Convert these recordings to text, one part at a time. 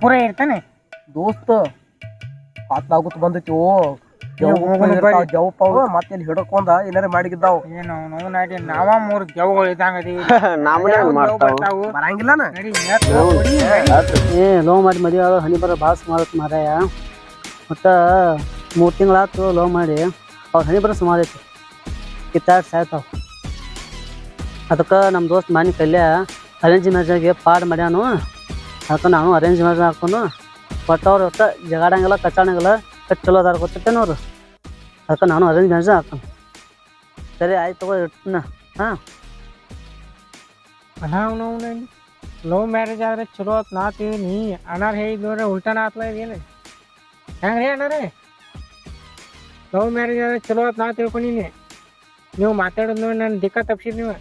ಪೂರ ಇರ್ತಾನೆ ದೋಸ್ತ ಆತ್ಲಾಗುತ್ತ ಬಂದೈತಿ ಓ ಜವಪ್ಪ ಮತ್ತೆ ಇಲ್ಲಿ ಹಿಡಕೊಂಡ ಏನಾರ ಮಾಡಿಗಿದ್ದಾವ್ ಏನು ನೋವು ನಾಡಿ ನಾವ 3 ಜವಗಳು ಇದ್ದಂಗ ಅದೀವಿ ಬರಂಗಿಲ್ಲನ ಏ ಲವ್ ಮಾಡಿ ಮದುವೆ ಆದ ಹನಿ ಬರ ಭಾಳ ಸುಮಾರತ್ ಮಾರಾಯ ಮತ್ತ 3 ತಿಂಗಳಾತು ಲವ್ ಮಾಡಿ ಅವ್ರ ಹನಿ ಬರ ಸುಮಾರೈತಿ ಕಿತ್ತಾಡ್ ಸಾಯ್ತಾವ ಅದಕ್ಕೆ ನಮ್ಮ ದೋಸ್ತ್ ಮಾನಿ ಕಲ್ಯ ಅರೇಂಜ್ ಮ್ಯಾರೇಜಾಗೆ ಪಾಡ್ ಮಾಡ್ಯಾನು ಅದಕ್ಕೆ ನಾನು ಅರೇಂಜ್ ಮ್ಯಾರೇಜ್ ಹಾಕೊಂಡು ಬಟ್ ಅವ್ರು ಒಟ್ಟು ಜಗಾಡಂಗಿಲ್ಲ ಕಚ್ಚಾಡಂಗಿಲ್ಲ ಎಷ್ಟು ಚಲೋ ಅದಾರ ಗೊತ್ತೇನು ಅವರು ಅದಕ್ಕೆ ನಾನು ಅರೇಂಜ್ ಮ್ಯಾರೇಜ್ ಹಾಕೊಂಡು ಸರಿ ಆಯ್ತು ತಗೋ ಇಡ್ತೀನ ಹಾಂ ಲವ್ ಮ್ಯಾರೇಜ್ ಆದ್ರೆ ಚಲೋ ಆತ್ ನಾತೀವಿ ನೀ ಅನಾರ ಹೇಳಿದ್ರೆ ಉಲ್ಟಾನ ಆತ್ಲ ಇದೇನು ಹೆಂಗ್ರಿ ಅಣ್ಣಾರೇ ಲವ್ ಮ್ಯಾರೇಜ್ ಆದ್ರೆ ಚಲೋ ಆತ್ ನಾ ತಿಳ್ಕೊಂಡಿನಿ ನೀವು ಮಾತಾಡೋದು ನೋಡಿ ನಾನು ದಿಕ್ಕ ತಪ್ಸಿದ್ ನೀವು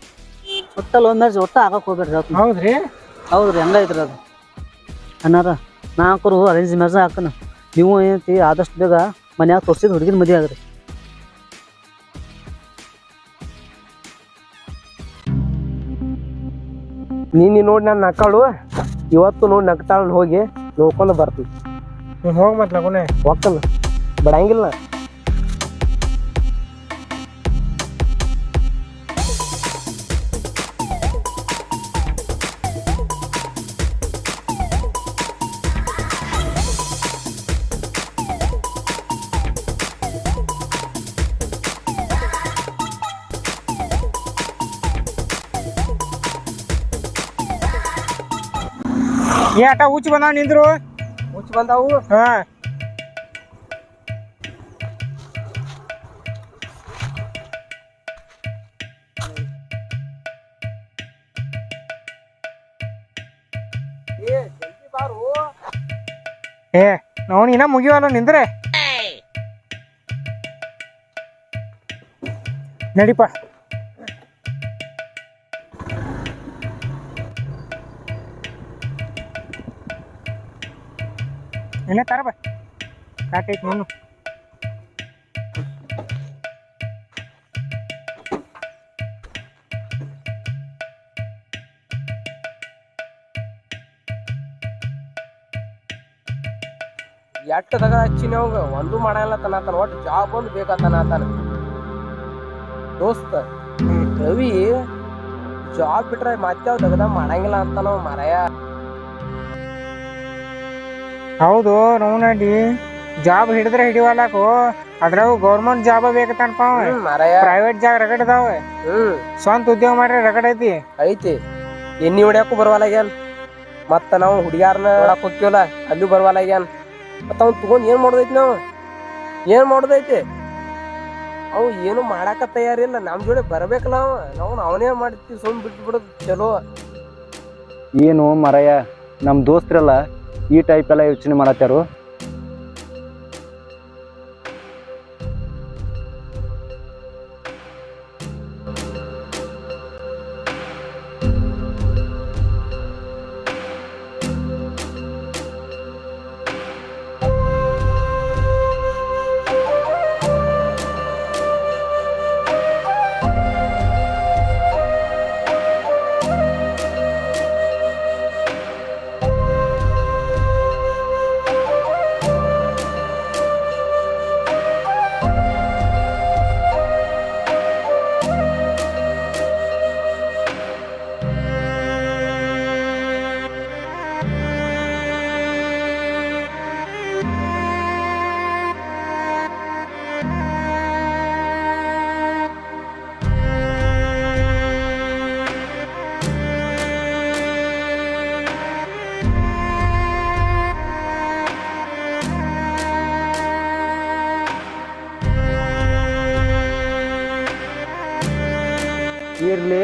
ಒಟ್ಟ ಲವ್ ಮ್ಯಾರೇಜ್ ಒಟ್ಟ ಆಗಕ್ಕೆ ಹೋಗ್ಬೇಡ್ರಿ ಹೌದ್ರಿ ಹೌದ್ರಿ ಹೆಂಗೈತ್ರಿ ಅದು ಅನ್ನಾರ ನಾಲ್ಕರು ಅರೇಂಜ್ ಮ್ಯಾರೇಜ್ ಹಾಕೋಣ ನೀವು ಏನೈತಿ ಆದಷ್ಟು ಬೇಗ ಮನ್ಯಾಗ ತೋರಿಸಿದ ಹುಡುಗಿನ ಮದುವೆ ಆಗ್ರಿ ನೀನು ನೋಡಿ ನಾನು ನಕ್ಕಾಳು ಇವತ್ತು ನೋಡಿ ನಗ್ತಾಳ ಹೋಗಿ ನೋಡ್ಕೊಂಡು ಬರ್ತೀನಿ ನೀವು ಹೋಗಿ ಮತ್ತೆ ಲಗುನೆ ಒಕ್ಕಲ್ಲ ಬಿಡಂಗಿಲ್ಲ ಏ ಆಟ ಹುಚ್ಚಿ ಬಂದಾವ ನಿಂದ್ರು ಹುಚ್ಚ ಬಂದಾವು ಹಾ ಏ ನಾವು ಇನ್ನ ಮುಗಿವಲ್ಲ ನಿಂದ್ರೆ ನಡಿಪ ಇಲ್ಲ ತರ ಬಾ ಕಾಟೈತಿ ನೋಡು ಎಟ್ಟದಾಗ ಹಚ್ಚಿನ ಅವಾಗ ಒಂದು ಮಾಡಲ್ಲ ತನತಾನ ಒಟ್ಟು ಜಾಬ್ ಒಂದು ಬೇಕಾತನತಾನ ದೋಸ್ತ ರವಿ ಜಾಬ್ ಬಿಟ್ರೆ ಮತ್ತೆ ಅವ್ ದಗದ ಮಾಡಂಗಿಲ್ಲ ಅಂತ ನಾವು ಮರಯ ಹೌದು ನೋಡಿ ಜಾಬ್ ಹಿಡಿದ್ರೆ ಹಿಡಿವಲ್ಲಾಕು ಅದ್ರಾಗ ಗೌರ್ಮೆಂಟ್ ಜಾಬ್ ಬೇಕಂತಪ್ಪ ಮರಯ ಪ್ರೈವೇಟ್ ಜಾಗ ರಗಡ್ ಅದಾವ ಸ್ವಂತ ಉದ್ಯೋಗ ಮಾಡ್ರೆ ರಗಡ್ ಐತಿ ಐತಿ ಎಣ್ಣಿ ಹೊಡ್ಯಾಕು ಬರವಲ್ಲಾಗ್ಯಾನ ಮತ್ತ ನಾವು ಹುಡುಗ್ಯಾರನ್ನ ನೋಡಕ್ ಹೋಗ್ತೀವಲ್ಲ ಅಲ್ಲೂ ಬರವಲ್ಲಾಗ್ಯಾನ ಮತ್ತ ಅವ್ನು ತಗೊಂಡ್ ಏನ್ ಮಾಡೋದೈತಿ ಏನ್ ಮಾಡೋದೈತಿ ಅವ್ ಏನು ಮಾಡಾಕ ತಯಾರಿಲ್ಲ ನಮ್ ಜೋಡಿ ಬರ್ಬೇಕಲ್ಲ ನಾವು ಅವನೇ ಮಾಡ್ತೀವಿ ಸುಮ್ ಬಿಟ್ಟು ಬಿಡೋದು ಚಲೋ ಏನು ಮರಯ ನಮ್ಮ ದೋಸ್ತರೆಲ್ಲ ಈ ಟೈಪ್ ಎಲ್ಲ ಯೋಚನೆ ಮಾಡತ್ತಾರು ಇರ್ಲಿ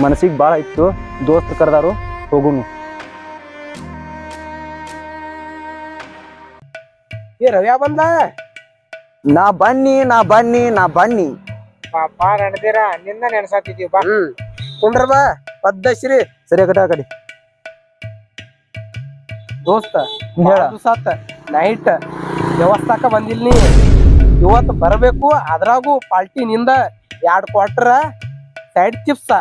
ಮನಸ್ಸಿಗೆ ಭಾಳ ಇತ್ತು ದೋಸ್ತ್ ಕರೆದಾರು ಹೋಗುನು ಏ ರವ್ಯಾ ಬಂದ ನಾ ಬನ್ನಿ ಪಾಪ ನಡೆದಿರ ನಿನ್ನ ನೆನ್ಸಾತಿದೀವಿ ಬಾ ಕುಂಡ್ರ ಬಾ ಪದ್ದಶ್ರೀ ಸರಿ ಕಡೆ ಆ ಕಡೆ ದೋಸ್ತ ಹೇಳ ಸತ್ತ ನೈಟ್ ವ್ಯವಸ್ಥಾಕ ಬಂದಿಲ್ ನೀ ಇವತ್ತು ಬರಬೇಕು ಅದ್ರಾಗೂ ಪಾಲ್ಟಿ ನಿಂದ 2 ಕ್ವಾರ್ಟರ್ ಸೈಡ್ ಚಿಪ್ಸ್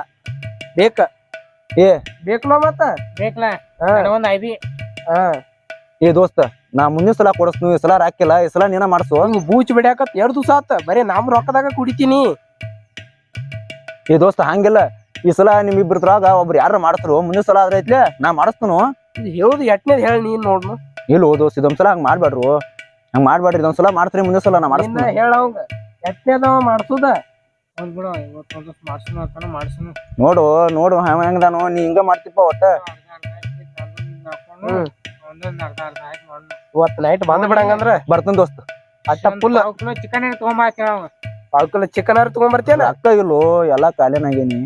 ಬೇಕ ಏ ಬೇಕಲ್ಲ ಮತ್ತ ಬೇಕಲ್ಲ ಒಂದ್ ಐಬಿ ಏ ದೋಸ್ತ ನಾ ಮುಂದಿನ ಸಲ ಕೊಡಸ್ನು ಈ ಸಲ ರಾಕಿಲ್ಲ ಈ ಸಲ ನೀನ ಮಾಡ್ಸು. ಹಿಂಗ್ ಬೂಚ್ ಬಿಡ್ಯಾಕತ್ 2 ದಿವಸ ಆತ ಬರೀ ನಮ್ ರೊಕ್ಕದಾಗ ಕುಡಿತೀನಿ. ಏ ದೋಸ್ತ ಹಂಗಿಲ್ಲ ಈ ಸಲ ನಿಮ್ ಇಬ್ಬರದ್ರಾಗ ಒಬ್ರು ಯಾರು ಮಾಡಿಸ್ರು ಮುಂದಿನ ಸಲ ಆದ್ರೆ ಐತ್ಲೆ ನಾ ಮಾಡಿಸ್ತನು. ಇದು ಹೇಳುದು ಎಟ್ನೇದ್ ಹೇಳಿ ನೀನ್ ನೋಡ್ನು. ಇಲ್ಲ ದೋಸ್ತ ಇದೊಂದ್ಸಲ ಹಂಗ್ ಮಾಡ್ಬೇಡ್ರು, ಹಂಗ್ ಮಾಡ್ಬೇಡ್ರಿ. ಇದೊಂದ್ಸಲ ಮಾಡ್ತೀರಿ ಮುಂದಿನ ಸಲ ನಾ ನಿನ್ನ ಮಾಡಿಸ್ತೀನಿ. ಹೇಳವಂಗ ಎಟ್ನೇದವ ಮಾಡ್ಸುದ. ಹೋದ್ ಬಿಡು ಇವತ್ತು ಮಾಡ್ಸೋಣ ಅಂತಾನ ಮಾಡ್ಸೋಣ. ನೋಡು ನೋಡು ಹೆಂಗದಾನು ನೀ ಹಿಂಗ ಮಾಡ್ತಿಪ್ಪ ಒಟ್ಟ. ಒಂದೊಂದ್ ಅರ್ಧ ಅರ್ಧ ಹಾಕಿ ಮಾಡೋಣ. ಇವತ್ ನೈಟ್ ಬಂದ್ ಬಿಡಂಗಂದ್ರ ಬರ್ತನ್ ದೋಸ್ತ. ಅಟ್ಟ ಫುಲ್ ಚಿಕನ್ ತಗೊಂಬಾಕ 2 ಕಿಲೋ ಚಿಕನ್ ಆರು ತಗೊಂಬರ್ತೇನ. ಅಕ್ಕ ಇಲ್ಲೋ ಎಲ್ಲಾ ಕಾಲೇನಾಗೇನಿ.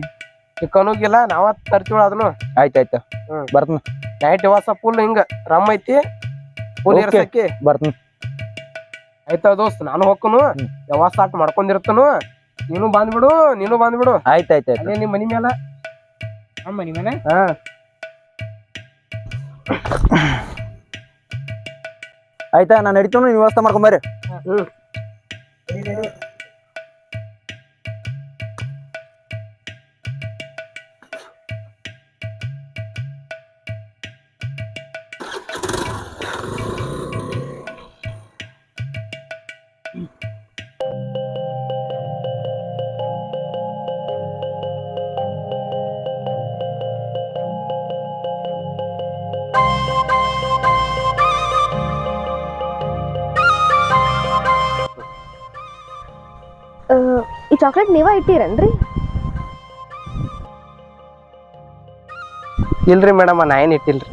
ಚಿಕನುಗಿಲ್ಲ ನಾವ ತರ್ತೀವಳ ಅದನ್ನು. ಆಯ್ತಾಯ್ತ ಬರ್ತನ್. ನೈಟ್ ವಾಸ ಫುಲ್ ಹಿಂಗ ರಮ್ ಐತಿ ಫುಲ್ Okay. ಇರ್ಸಕ್ಕೆ ಬರ್ತನ್. ಆಯ್ತಾ ದೋಸ್ತ್ ನಾನು ಹೋಗ್ಕನು ಯಾವಾಗ ಸ್ಟಾರ್ಟ್ ಮಾಡ್ಕೊಂಡಿರ್ತನು. ನೀನು ಬಂದ್ಬಿಡು. ಆಯ್ತಾಯ್ತಾಯ್ತು. ಅದೇ ನಿಮ್ ಮನಿ ಮೇಲೆ ನಮ್ಮ ಮನಿ ಮೇಲೆ ಹಾ ಆಯ್ತಾ ನಾನು ನಡಿತೇನು ನೀವು ವ್ಯವಸ್ಥೆ ಮಾಡ್ಕೊಂಬರ್ರಿ. ಹ್ಮ್ ಈ ಚಾಕ್ಲೇಟ್ ನೀವ ಇಟ್ಟಿರೇನ್ರಿ? ಇಲ್ರಿ ಮೇಡಮ್ ನಾ ಏನ್ ಇಟ್ಟಿಲ್ರಿ.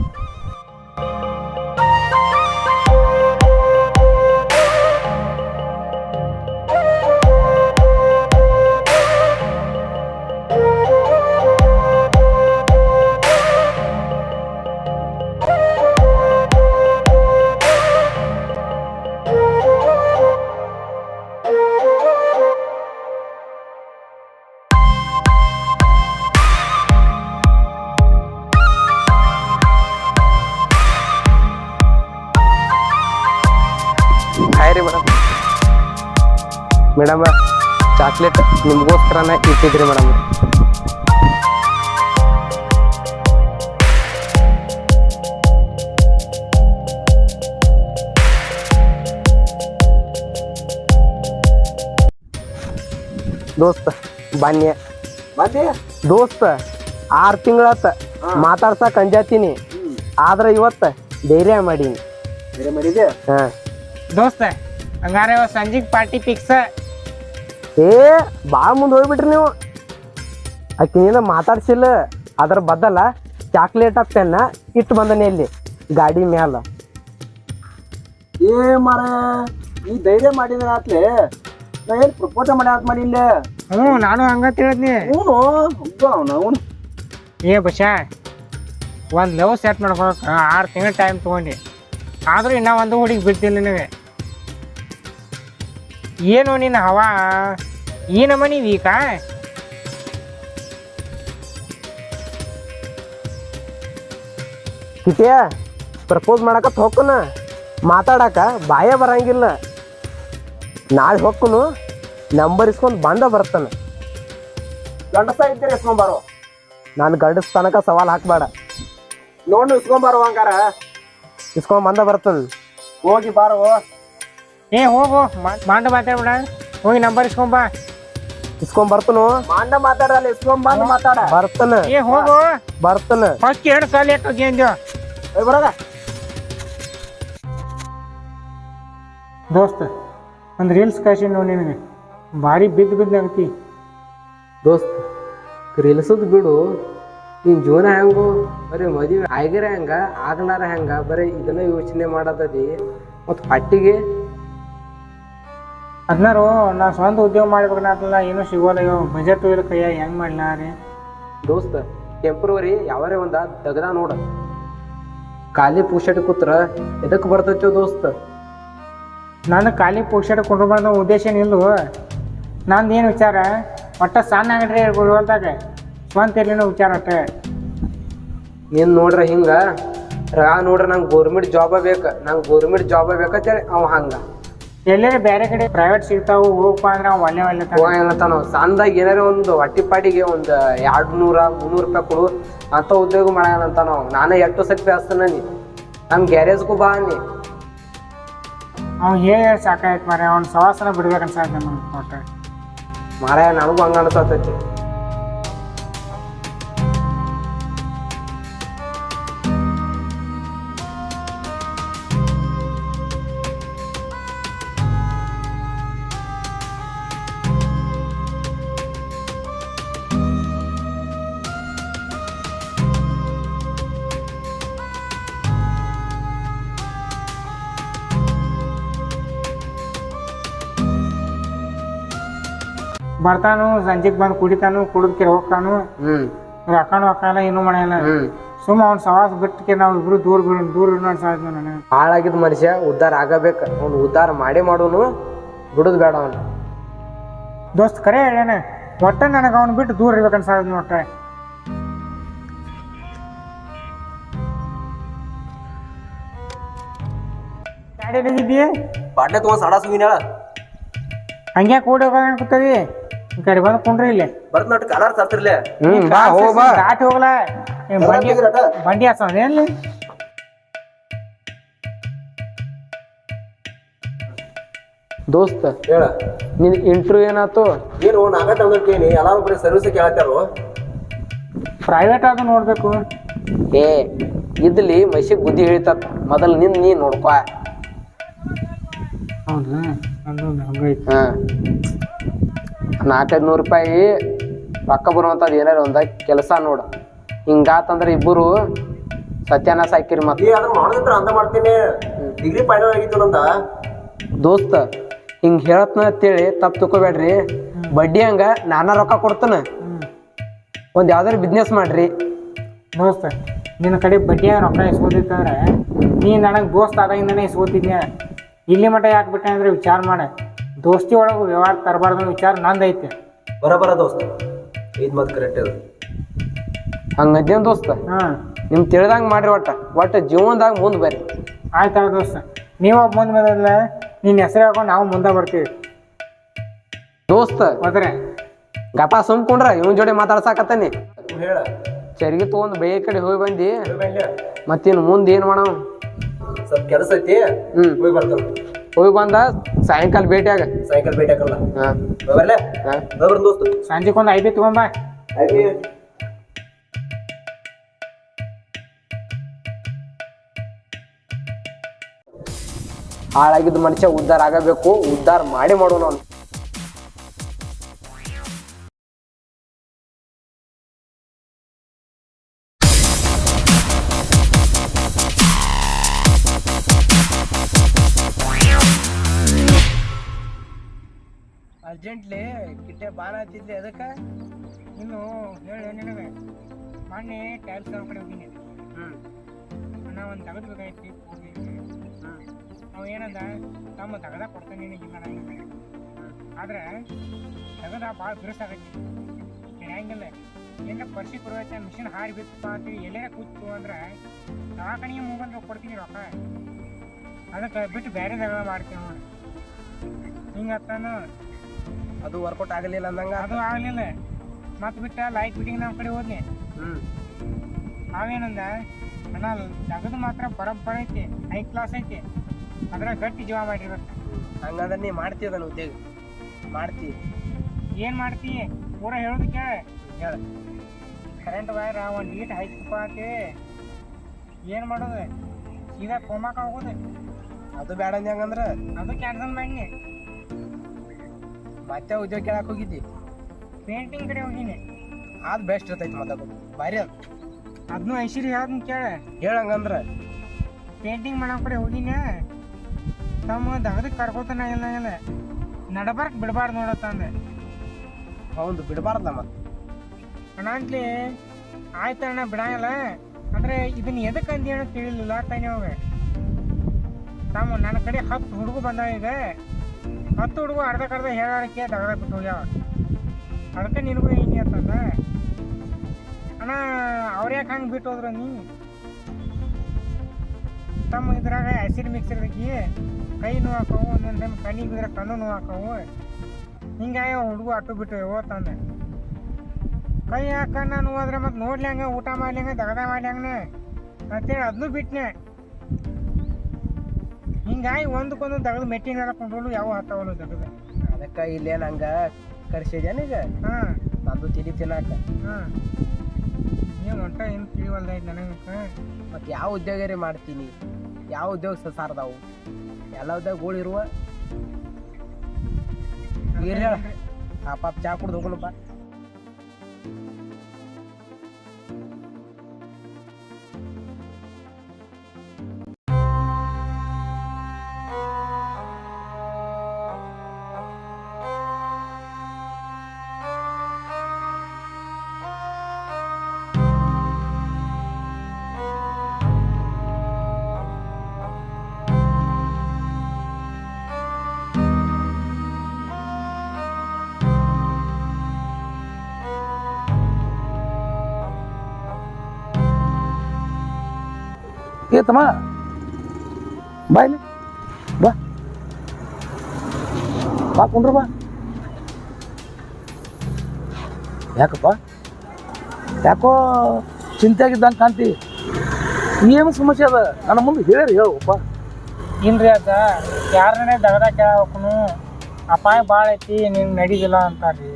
ಹಾಯ್ರಿ ಮೇಡಮ್ ಚಾಕ್ಲೇಟ್ ನಿಮ್ಗೋಸ್ಕರನ ಇಟ್ಟಿದ್ರಿ ಮೇಡಮ್. ದೋಸ್ತ ಬನ್ನಿ ದೋಸ್ತ 6 ತಿಂಗಳಾತ ಮಾತಾಡ್ಸಕ್ ಅಂಜಾತೀನಿ ಆದ್ರ ಇವತ್ತ ಧೈರ್ಯ ಮಾಡೀನಿ. ಹಾ ದೋಸ್ತ ಹಂಗಾರೆ ಸಂಜಿಗ್ ಪಾರ್ಟಿ ಫಿಕ್ಸ್. ಭಾಳ ಮುಂದೆ ಹೋಗ್ಬಿಟ್ರಿ ನೀವು. ಆಕಿನ ಮಾತಾಡ್ಸಿಲ್ಲ ಅದ್ರ ಬದಲ ಚಾಕ್ಲೇಟ್ ಪೆನ್ನ ಇಟ್ಟು ಬಂದನೆ ಇಲ್ಲಿ ಗಾಡಿ ಮ್ಯಾಲ. ಏ ಮಾರ ನೀ ಧೈರ್ಯ ಮಾಡಿದ್ರ ಆತ್ಲೆ ನಾ ಏನ್ ಪ್ರಪೋಸ ಮಾಡಿಲ್ಲ. ನಾನು ಹಂಗ ತಿಳಿದ್ನಿ. ಅವನು ಏ ಬಶಾ ಒಂದ್ ಲವ್ ಸೆಟ್ ಮಾಡ್ಕೊಳಕ್ 6 ತಿಂಗಳ ಟೈಮ್ ತಗೊಂಡಿ ಆದ್ರೂ ಇನ್ನ ಒಂದು ಹುಡುಗಿ ಬಿಡ್ತಿಲ್ಲ ನಿನಗೆ. ಏನು ನಿನ್ನ ಹವಾ ಈ ನಮನಿ ವೀಕಾ? ಕಿಟಿಯ ಪ್ರಪೋಸ್ ಮಾಡಕತ್ ಹೋಗ್ಕನ ಮಾತಾಡಕ ಬಾಯ ಬರಂಗಿಲ್ಲ. ನಾಳೆ ಹೋಗ್ಕನು ನಂಬರ್ ಇಸ್ಕೊಂಡ್ ಬಂದ ಬರ್ತಾನ. ಗಂಡಸ ಇದ್ದೀರಿ ಇಸ್ಕೊಂಬಾರೋ. ನಾನು ಗಂಡಸ್ ತನಕ ಸವಾಲ್ ಹಾಕ್ಬೇಡ. ನೋಡು ಇಸ್ಕೊಂಬಾರೋ ಹಂಗಾರ ಇಸ್ಕೊಂಡ್ ಬಂದ ಬರ್ತಾನ. ಹೋಗಿ ಬಾರೋ. ಏ ಹೋಗು ಮಾಂಡ ಮಾತಾಡ್ಬಿಡ ಹೋಗಿ ನಂಬರ್ ಇಸ್ಕೊಂಬಾ. ಇಸ್ಕೊಂಡ್ ಬರ್ತನು ಮಾಂಡ ಮಾತಾಡಲ್ಲ ಇಸ್ಕೊಂಬಂದ್ ಮಾತಾಡ. ಬರ್ತಾನ ಏ ಹೋಗು ಬರ್ತಾನ. ಫಸ್ಟ್ 2 ಸಾಲ ಎಟ್ಟು ಗೇಂಜು ಬರೋದ ದೋಸ್ತ ಒಂದು ರೀಲ್ಸ್ ಕಳ್ಸಿ ನೋಡಿ ನಿನಗೆ ಭಾರಿ ಬಿದ್ದು ಆಗ್ತಿ. ದೋಸ್ತ್ ರೀಲ್ಸದ್ ಬಿಡು, ನಿನ್ ಜೀವನ ಹೆಂಗು ಬರೀ ಮದುವೆ ಆಗಿರ ಹೆಂಗ ಆಗ್ಲಾರ ಹೆಂಗ ಬರೀ ಇದನ್ನ ಯೋಚನೆ ಮಾಡತದಿ. ಮತ್ತು ಪಟ್ಟಿಗೆ ಅದನ್ನಾರು ನಾ ಸ್ವಂತ ಉದ್ಯೋಗ ಮಾಡ್ಬೇಕನ್ನತ್ತಲ್ಲ ಏನೂ ಸಿಗೋಲ್ಲ. ಬಜೆಟ್ ಇಲ್ಲ ಕೈಯ ಹೆಂಗ್ ಮಾಡ್ಲಾ ರೀ ದೋಸ್ತ ಟೆಂಪ್ರವರಿ ಯಾವರೇ ಒಂದ ತೆಗ್ದ ನೋಡ. ಖಾಲಿ ಪುಷಟ್ ಕೂತ್ರ ಎದಕ್ ಬರ್ತೈತೋ ದೋಸ್ತ. ನಾನು ಖಾಲಿ ಪುಕ್ಷಟ ಕೊಂಡು ಬಂದ ಉದ್ದೇಶ ನಿಲ್ಲು. ನಂದೇನು ವಿಚಾರ ಒಟ್ಟ ಸಣ್ಣ ಆಗಡ್ರಿ ಗುರುವಲ್ದಾಗ ಸ್ವಂತ ಇರ್ಲಿನ ವಿಚಾರ ಅಟ್ಟ. ನೀನ್ ನೋಡ್ರ ಹಿಂಗ ನೋಡ್ರ ನಂಗೆ ಗೌರ್ಮೆಂಟ್ ಜಾಬ ಬೇಕ, ನಂಗೆ ಗೌರ್ಮೆಂಟ್ ಜಾಬ ಬೇಕಂತೇಳಿ ಅವ ಹಂಗ ಎಲ್ಲೇ ಬೇರೆ ಕಡೆ ಪ್ರೈವೇಟ್ ಸಿಗ್ತಾವು ಹೋಗಪ್ಪ ಅಂದ್ರೆ ಅವ್ ಒಳ್ಳೆ ಏನಂತಾನ ಸಣ್ಣದಾಗ ಏನಾರ ಒಂದು ಹೊಟ್ಟಿ ಪಾಟಿಗೆ ಒಂದು 200-300 ರೂಪಾಯಿ ಕೊಡು ಅಂತ ಉದ್ಯೋಗ ಮಾಡ್ಯಾನಂತ ನಾವು. ನಾನೇ 8 ಸತಿ ಹಚ್ತಾನ ನೀ ನಮ್ಮ ಗ್ಯಾರೇಜ್ಗೂ ಬಾ ಅಂದಿ. ಅವ್ನು ಹೇಳಿ ಸಾಕಾಯ್ತು ಮಾರೆ, ಅವ್ನ ಸವಾಸನ ಬಿಡ್ಬೇಕನ್ಸಾಯ್ತು ನಮ್ಗೆ ಒಟ್ಟು. ಮಾರಾಯ ನನಗೂ ಹಂಗ ಅನ್ಸತೈತಿ. ಬರ್ತಾನು ಸಂಜೆಗೆ ಬಂದು ಕುಡಿತಾನು, ಕುಡಿದ್ಕೆ ಹೋಗ್ತಾನು, ರೊಕ್ಕನು ಹಾಕಲ್ಲ, ಏನೂ ಮಾಡಲ್ಲ. ಸುಮ್ಮ ಅವ್ನ ಸವಾಸ ಬಿಟ್ಟಕ್ಕೆ ನಾವು ಇಬ್ರು ದೂರ ಅನ್ಸಾಯ್ತು ನನಗೆ. ಹಾಳಾಗಿದ್ದ ಮನುಷ್ಯ ಉದ್ಧಾರ ಆಗಬೇಕು. ಅವ್ನು ಉದ್ಧಾರ ಮಾಡೋನು ಬಿಡುದು ಬೇಡ. ಅವನು ದೋಸ್ತ್ ಕರೆ ಹೇಳೇನೆ, ಒಟ್ಟ ನನಗೆ ಅವ್ನು ಬಿಟ್ಟು ದೂರ ಇರ್ಬೇಕನ್ಸಾಯ್ತು ಒಟ್ಟ. ಗಾಡಿ ಹೋಗಿದ್ದೀಯ ಬಾಟ್ಲೆ ತಗೊಂಡ್ ಸಾಡ ಸುಗಿನ ಹಂಗೆ ಕೂಡಿ ಹೋಗೋಣ ಕೂತದಿ. ಈ ಕಡೆ ಬಂದು ಕುಂಡ್ರಿ ಇಲ್ಲಿ ಬರ್ತ ನೋಟ್ ಕಾಲಾರ್ ತರ್ತಿರ್ಲೆ. ದಾಟಿ ಹೋಗ್ಲ ಬಂಡಿ ಹಾಸೋದೇನ್ಲಿ. ದೋಸ್ತ ಹೇಳ ನಿನ್ ಇಂಟರ್ವ್ಯೂ ಏನಾಯ್ತು? ಏನು ನಾಗಟ್ಟ ಅಂದ್ರೇನಿ ಎಲ್ಲ ಬರೀ ಸರ್ವಿಸ್ ಕೇಳತ್ತಾರು. ಪ್ರೈವೇಟ್ ಆದ್ರೂ ನೋಡ್ಬೇಕು. ಏ ಇದ್ಲಿ ಮೈಸಿಗೆ ಬುದ್ಧಿ ಹೇಳ್ತತ್. ಮೊದಲು ನೀ ನೋಡ್ಕೊ. ಹೌದಾ, ಅದು ಹಂಗೈತಿ. 400-500 ರೂಪಾಯಿ ರೊಕ್ಕ ಬರುವಂಥದ್ದು ಏನಾರ ಒಂದ ಕೆಲಸ ನೋಡು. ಹಿಂಗಾತಂದ್ರೆ ಇಬ್ಬರು ಸತ್ಯಾನಾಶ ಹಾಕಿರಿ. ಮತ್ತೆ ಅದ್ರ ಮಾಡೋದಿತ್ರ ಅಂತ ಮಾಡ್ತೀನಿ. ಡಿಗ್ರಿ ಫೈನಲ್ ಆಗಿತ್ತು ನಂದ. ದೋಸ್ತ ಹಿಂಗೆ ಹೇಳತ್ನ ಅಂತೇಳಿ ತಪ್ಪು ತಿಳ್ಕೊಬೇಡ್ರಿ. ಬಡ್ಡಿ ಹಂಗ ನಾನಾ ರೊಕ್ಕ ಕೊಡ್ತಾನ. ಒಂದು ಯಾವ್ದಾರು ಬಿಸ್ನೆಸ್ ಮಾಡ್ರಿ. ದೋಸ್ತ ನಿನ್ನ ಕಡೆ ಬಡ್ಡಿಯಾಗ ರೊಕ್ಕ ಇಸ್ಕೋತಿತ್ತಂದ್ರೆ ನೀ ನನಗೆ ದೋಸ್ತ ಆದಾಗಿಂದನೇ ಇಸ್ಕೋತಿದ್ಯ. ಇಲ್ಲಿ ಮಟ್ಟ ಯಾಕೆ ಬಿಟ್ಟೆ ಅಂದ್ರೆ ವಿಚಾರ ಮಾಡ. ದೋಸ್ತಿ ಒಳಗೆ ವ್ಯವಹಾರ ತರಬಾರ್ದು ವಿಚಾರ ನಂದೈತೆ. ಬರ ದೋಸ್ತ ಇದ್ ಮತ್ ಕರೆಕ್ಟ್ ಅದು. ಹಂಗದ್ದೇನು ದೋಸ್ತ? ನಿಮ್ ತಿಳಿದಂಗೆ ಮಾಡ್ರಿ. ಒಟ್ಟ ಜೀವನದಾಗ ಮುಂದೆ ಬರ್ರಿ. ಆಯ್ತಲ್ಲ ದೋಸ್ತ, ನೀವೊಬ್ಬ ಮುಂದೆ ಬಂದಿಲ್ಲ, ನಿನ್ನ ಹೆಸರು ಹಾಕೊಂಡು ನಾವು ಮುಂದೆ ಬರ್ತೀವಿ. ದೋಸ್ತ ಹೋದ್ರೆ ಗಪ ಸುಮ್ಕೊಂಡ್ರ ಇವನ್ ಜೋಡಿ ಮಾತಾಡ್ಸಾಕತ್ತಾನಿ. ಹೇಳ ಚರಿಗೆ ತಗೊಂಡ್ ಬೈ ಕಡೆ ಹೋಗಿ ಬಂದಿ. ಮತ್ತಿನ್ನು ಮುಂದೆ ಏನ್ ಮಾಡವ? ಸ್ವಲ್ಪ ಕೆಲಸ ಐತಿ, ಹೋಗಿ ಬರ್ತಾನ. ಹೋಗಿ ಬಂದ ಸಾಯಂಕಾಲ ಭೇಟಿಯಾಗ. ಸಾಯಂಕಾಲ ಭೇಟಿ ಹಾಕಲ್ಲ. ಬರ್ಲೆ ದೋಸ್ತ ಸಂಜೆಗೊಂದು 5 ತಗೊಂಬ. ಹಾಳಾಗಿದ್ದ ಮನುಷ್ಯ ಉದ್ಧಾರ ಆಗಬೇಕು. ಉದ್ಧಾರ ಮಾಡೋಣ ಅವ್ನು. ಅರ್ಜೆಂಟ್ಲಿ ಕಿಟ್ಟೆ ಬಾಲ ಹತ್ತಿದ್ಲಿ. ಅದಕ್ಕೆ ಇನ್ನು ಹೇಳಿ ನಿನಗೆ ಮೊನ್ನೆ ಟ್ಯಾಕ್ಸ್ ಕಡೆ ಹೋಗಿನಿ. ನಾ ಒಂದು ತಗದ್ಬೇಕಾಯ್ತು. ಅವ ಏನಂದ, ತಮ್ಮ ತಗದ ಕೊಡ್ತಾನೆ ಇಲ್ಲ ನನಗೆ. ಆದ್ರೆ ತಗದ ಭಾಳ ಬಿರುಸಾಗೈತಿ, ಹೆಂಗಿಲ್ಲ. ಎಲ್ಲ ಪರಿಸಿ ಕೊಡೈತೆ, ಮಿಷಿನ್ ಹಾರಿ ಬಿತ್ತಪ್ಪ ಅಂತೀವಿ. ಎಲ್ಲೇ ಕೂತು ಅಂದ್ರೆ ದವಾಖಾನಿಗೆ ಮುಗಂದ್ರೆ ಕೊಡ್ತೀನಿ ರೊಕ್ಕ. ಅದಕ್ಕೆ ಬಿಟ್ಟು ಬೇರೆ ತಗದ ಮಾಡ್ತೀವಿ ನೋಡಿ. ಹಿಂಗತ್ತಾನು ಅದು ವರ್ಕೌಟ್ ಆಗಲಿಲ್ಲ ಅಂದಂಗ. ಅದು ಆಗಲಿಲ್ಲ. ಮತ್ತೆ ಬಿಟ್ಟ ಲೈಟ್ ಫಿಟ್ಟಿಂಗ್ ನಮ್ಮ ಕಡೆ ಹೋದ್ನಿ. ಅವೇನಂದ, ಅಣ್ಣ ತಗದು ಮಾತ್ರ ಬರೋಬ್ಬರ ಐತಿ, ಹೈ ಕ್ಲಾಸ್ ಐತಿ, ಅದ್ರಾಗ ಗಟ್ಟಿ ಜೀವ ಮಾಡಿರ್ಬೇಕು. ಹಂಗಂದ್ರೆ ನೀ ಮಾಡ್ತೀಯ ಅದನ್ನ ಉದ್ಯೋಗ ಮಾಡ್ತೀವಿ. ಏನು ಮಾಡ್ತೀವಿ ಪೂರ ಹೇಳೋದು ಹೇಳ. ಕರೆಂಟ್ ವೈರ್ ಒಂದು ಈಟ್ ಹಾಯ್ತಪ್ಪ ಅಂತೀವಿ. ಏನು ಮಾಡೋದು? ಸೀದಾ ಕೋಮಾಕ ಹೋಗೋದು. ಅದು ಬೇಡ ಅಂದ ಹಂಗಂದ್ರೆ ಅದು ಕ್ಯಾನ್ಸಲ್ ಮಾಡಿ ಮತ್ತೆ ಉದ್ಯೋಗ ಕೇಳಕ್ ಹೋಗಿದ್ದಿ. ಪೇಂಟಿಂಗ್ ಕಡೆ ಹೋಗಿನಿ. ಅದು ಬೆಸ್ಟ್ ಇರ್ತೈತಿ. ಮತ್ತೆ ಭಾರಿ ಅದು. ಅದನ್ನೂ ಐಶ್ವರ್ಯ ಹೇಳ್ತೀನಿ ಹೇಳಂಗಂದ್ರೆ ಪೇಂಟಿಂಗ್ ಮಾಡೋ ಕಡೆ ಹೋಗಿನ. ತಮ್ಮ ದಗದಕ್ಕೆ ಕರ್ಕೋತಾನ ಇಲ್ಲ ನಡಬರ್ಕ್ ಬಿಡಬಾರ್ದು ನೋಡತ್ತ ಅಂದೆ. ಹೌದು ಬಿಡಬಾರ್ದ. ಮತ್ತೆ ಅಣ್ಣ ಅಂತಲಿ ಆಯ್ತಣ್ಣ ಬಿಡಂಗಿಲ್ಲ. ಅಂದರೆ ಇದನ್ನ ಎದಕ್ಕೆ ಅಂದಿ ಹೇಳೋ ತಿಳಿಲಿಲ್ಲ ತಾನೆ ಅವಾಗ. ತಮ್ಮ ನನ್ನ ಕಡೆ 10 ಹುಡುಗ ಬಂದಾವ. ಈಗ 10 ಹುಡುಗ ಅರ್ಧಕ್ಕರ್ಧ ಹೇಳೋಕ್ಕೆ ದಗದ ಬಿಟ್ಟು ಹೋಗ್ಯಾವ. ಅದಕ್ಕೆ ನಿನಗೂ ಹಿಂಗೆ ಅಂತಂದ. ಅಣ್ಣ ಅವ್ರು ಯಾಕೆ ಹಂಗೆ ಬಿಟ್ಟು ಹೋದ್ರು ನೀ? ತಮ್ಮ ಇದ್ರಾಗ ಆ್ಯಸಿಡ್ ಮಿಕ್ಸ್ ಇರ್ಬೇಕು, ಕೈ ನೋವು ಹಾಕವು, ಒಂದೊಂದು ಟೈಮ್ ಕಣ್ಣಿಗೆ ಬಿದ್ರೆ ಕಣ್ಣು ನೋವು ಹಾಕವು. ಹಿಂಗಾಗಿ ಹುಡುಗ ಅಟ್ಟು ಬಿಟ್ಟು ಓದ್ತಂದೆ. ಕೈ ಕಣ್ಣ ನೋವಾದ್ರೆ ಮತ್ತೆ ನೋಡ್ಲಿ ಹಂಗೆ, ಊಟ ಮಾಡ್ಲಿ ಹಂಗೆ, ದಗದ ಮಾಡ್ಲಿ ಹಂಗೆ ಅಂತೇಳಿ ಅದನ್ನೂ ಬಿಟ್ಟನೆ. ಹಿಂಗಾಗಿ ಒಂದಕ್ಕೊಂದು ತೆಗೆದು ಮೆಟ್ಟಿ ನಡ್ಕೊಂಡ್ರು ಯಾವ ಹತ್ತವಲ್ಲ ತೆಗೆದು. ಅದಕ್ಕೆ ಇಲ್ಲೇನು ಹಂಗ ಕರ್ಸಿದೇನು ಈಗ ಹಾಂ ನಂದು ತಿಳಿ ತಿನ್ನಾಕ. ಹಾಂ ಏನು ಒಟ್ಟ ಏನು ತಿಳಿವಲ್ದಾಯ್ತು ನನಗೆ. ಮತ್ತು ಯಾವ ಉದ್ಯೋಗ ರೀ ಮಾಡ್ತೀನಿ, ಯಾವ ಉದ್ಯೋಗ ಸಾರ್ದಾವು, ಎಲ್ಲ ಉದ್ಯೋಗ ಇರುವ ಇರ್ರಿ ಹೇಳ. ಆ ಪಾಪ ಚಾ ಕುಡ್ದು ಹೋಗೋಣಪ್ಪ. ಏ ತಮ್ಮ ಬಾ ಇಲ್ಲಿ ಬಾ ಬಾ ಕುಂಡ್ರ ಬಾ. ಯಾಕಪ್ಪ ಯಾಕೋ ಚಿಂತೆ ಆಗಿದ್ದಂಗೆ ಕಾಣ್ತಿ? ಏನು ಸಮಸ್ಯೆ ಅದ ನನ್ನ ಮುಂದೆ ಹೇಳಿ ಹೇಳಪ್ಪ. ಇಲ್ರಿ ಅದ ಯಾರನ್ನೇ ದಗದ ಕೇಳಕ್ಕೂ ಅಪಾಯ ಭಾಳ ಐತಿ, ನಿಂಗೆ ನಡೀದಿಲ್ಲ ಅಂತಾರ್ರಿ.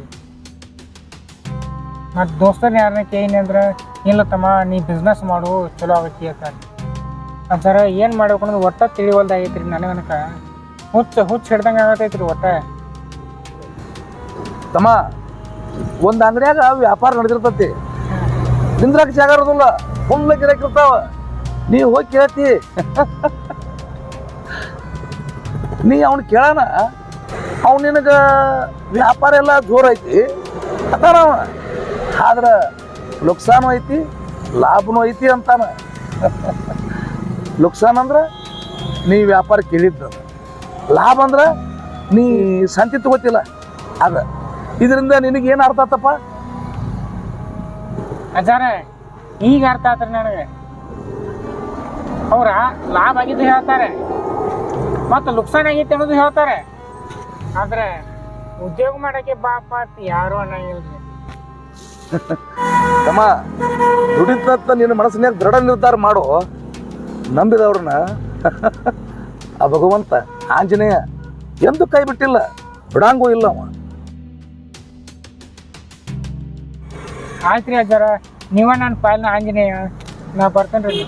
ಮತ್ತು ದೋಸ್ತರನ್ನ ಯಾರನ್ನ ಕೇಳಿನಿ ಅಂದ್ರೆ ಇಲ್ಲ ತಮ್ಮ ನೀ ಬಿಸ್ನೆಸ್ ಮಾಡು ಚಲೋ ಆಗೈತಿ ಅಂತಾರೆ. ಸರ ಏನು ಮಾಡ್ಬೇಕು ಅನ್ನೋದು ಒಟ್ಟ ತಿಳಿವಲ್ದಾಗೈತಿ ರೀ ನನಗನಕ. ಹುಚ್ಚ ಹಿಡ್ದಂಗೆ ಆಗತೈತಿ ರೀ ಒಟ್ಟ. ತಮ್ಮ ಒಂದು ಅಂಗಡಿಯಾಗ ವ್ಯಾಪಾರ ನಡೆದಿರ್ತತಿ, ನಿಂದ್ರಾಗ ಜಾಗ ಇರೋದಿಲ್ಲ, ಫುಲ್ ಗಿರಾಕಿರ್ತಾವ. ನೀವು ಹೋಗಿ ಕೇಳ್ತಿ, ನೀ ಅವ್ನು ಕೇಳೋಣ, ಅವ್ನು ನಿನಗೆ ವ್ಯಾಪಾರ ಎಲ್ಲ ಜೋರು ಐತಿ ಅತ್ತಾನವ, ಆದ್ರೆ ನುಕ್ಸಾನು ಐತಿ ಲಾಭನೂ ಐತಿ ಅಂತಾನ. ನುಕ್ಸಾನ್ ಅಂದ್ರೆ ನೀ ವ್ಯಾಪಾರ ಕೇಳಿದ್ದು, ಲಾಭ ಅಂದ್ರೆ ನೀ ಸಂತಿ ತಗೋತಿಲ್ಲ ಅದ. ಇದರಿಂದ ನಿನಗೇನು ಅರ್ಥ ಆತಪ್ಪ? ಅಜ್ಜಾರ ಈಗ ಅರ್ಥ ಆತ್ರಿ ನನಗೆ. ಅವ್ರ ಲಾಭ ಆಗಿದ್ದು ಹೇಳ್ತಾರೆ ಮತ್ತು ನುಕ್ಸಾನ್ ಆಗೈತೆ ಅನ್ನೋದು ಹೇಳ್ತಾರೆ, ಆದ್ರೆ ಉದ್ಯೋಗ ಮಾಡೋಕ್ಕೆ ಬಾಪ ಯಾರು ಅನ್ನಂಗಿಲ್ರಿ. ತಮ್ಮ ದುಡಿತ ನಿನ್ನ ಮನಸ್ಸಿನಾಗ ದೃಢ ನಿರ್ಧಾರ ಮಾಡು. ನಂಬಿದವ್ರನ್ನ ಆ ಭಗವಂತ ಆಂಜನೇಯ ಎಂದು ಕೈ ಬಿಟ್ಟಿಲ್ಲ, ಬಿಡಂಗೂ ಇಲ್ಲ ಅವ. ಆಯ್ತು ರೀ ಅಜ್ಜಾರ, ನೀವ ನನ್ನ ಪಾಲಿನ ಆಂಜನೇಯ, ನಾ ಬರ್ತೇನೆ ರೀ.